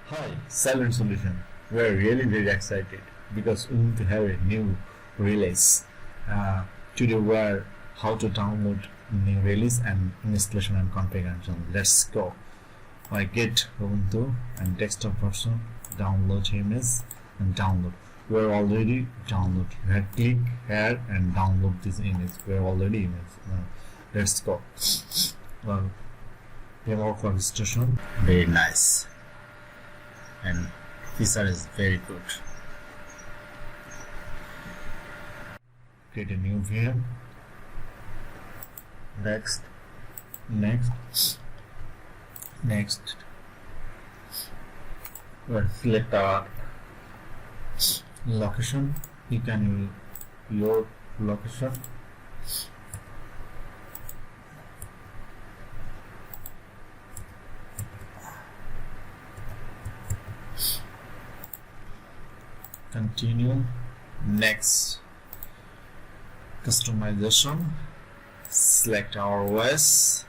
Hi, Silent Solution. We are really very excited because Ubuntu have a new release. Today we are how to download new release and installation and configuration. Let's go. I get Ubuntu and desktop version, download image and download. We are already download. You have click here and download this image. We are already image. Let's go. Well, demo registration. Very nice. And feature is very good. Create a new VM. Next. We'll select our location. You can use your location. Continue. Next, customization. Select our OS.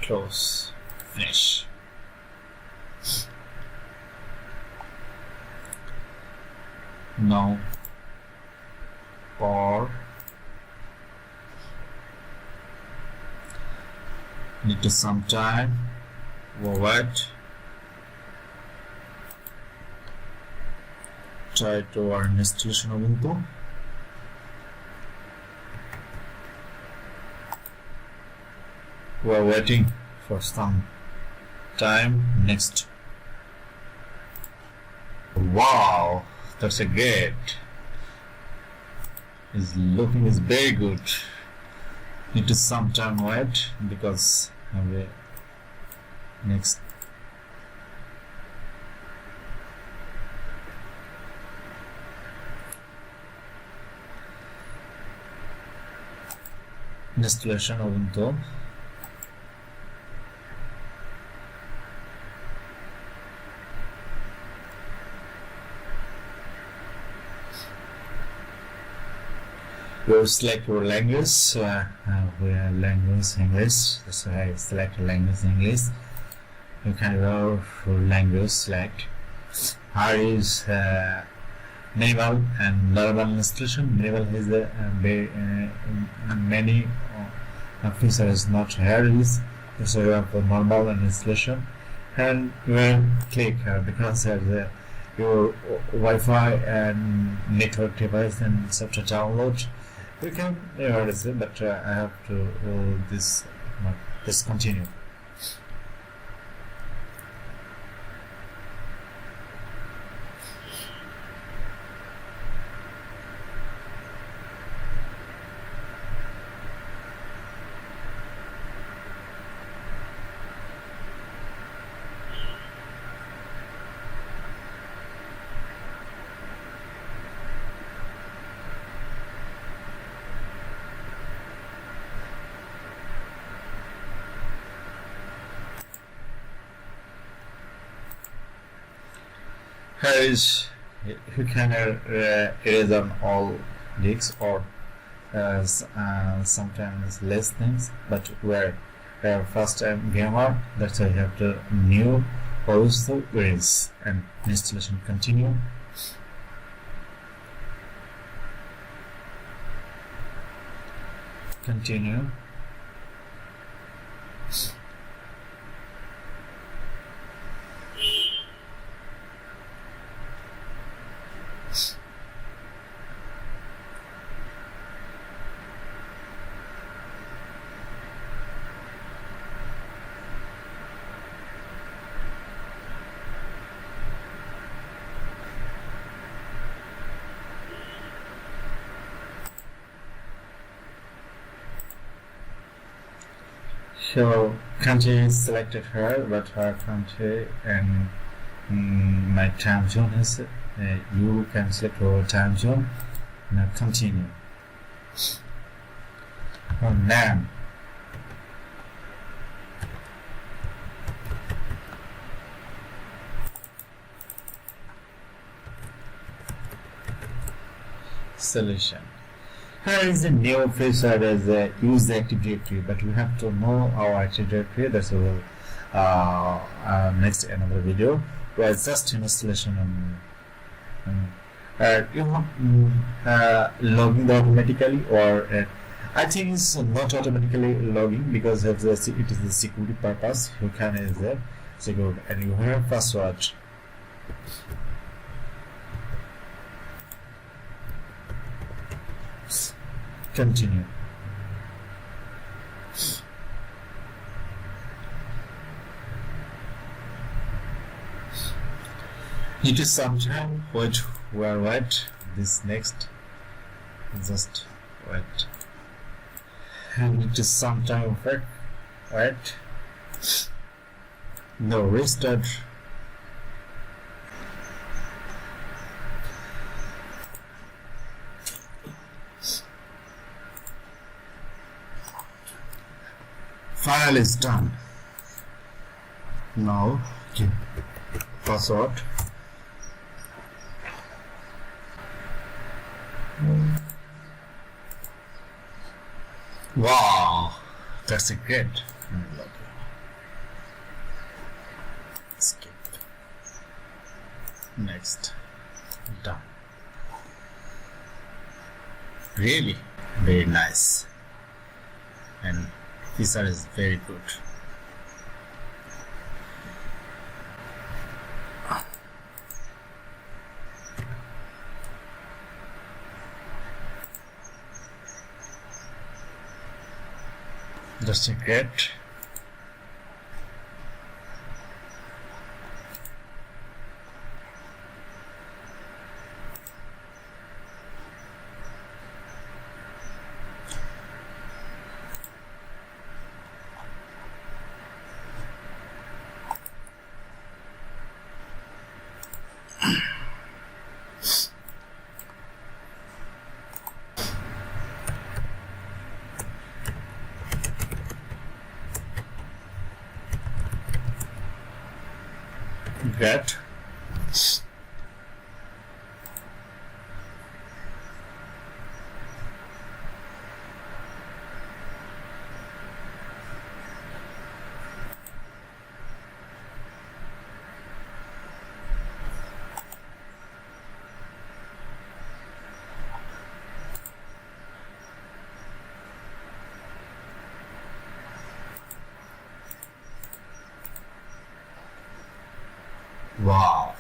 Close. Finish. Now power. Need to some time. Wait. Try to our installation of Ubuntu. We are waiting for some time. Next. Wow, that's a great. His looking is very good. Need to some time wait because of the next. Installation of Ubuntu. You will select your language. We are language English. So I select language English. You can go for language select. Here is minimal and normal installation. Minimal is the many features not here is. So you have for normal and installation, and you will click here because your Wi-Fi and network device and software download. You can but I have to discontinue. Here is you can erase on all disks or sometimes less things, but where first time gamer, that's why you have to new also erase and installation continue. Continue. So country is selected here, but our country and my time zone is you can select your time zone. Now continue. Name. Solution. Here is a new feature as use the Active Directory, but we have to know our Active Directory. That's will next another video where just installation logging automatically, or I think it's not automatically logging because of the, it is the security purpose. You can use the security and you have password. Continue. It is sometime wait this next, just wait, and it is sometime wait. No, restart. File is done. Now give password. Wow, that's a great. Skip. Next. Done. Really very nice, and feature is very good. That's great. Great. Wow.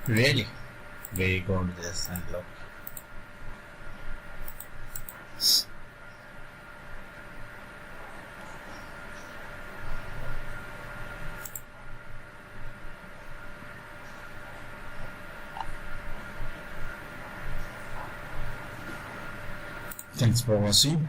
Really? Very good, this and look. Thanks for watching.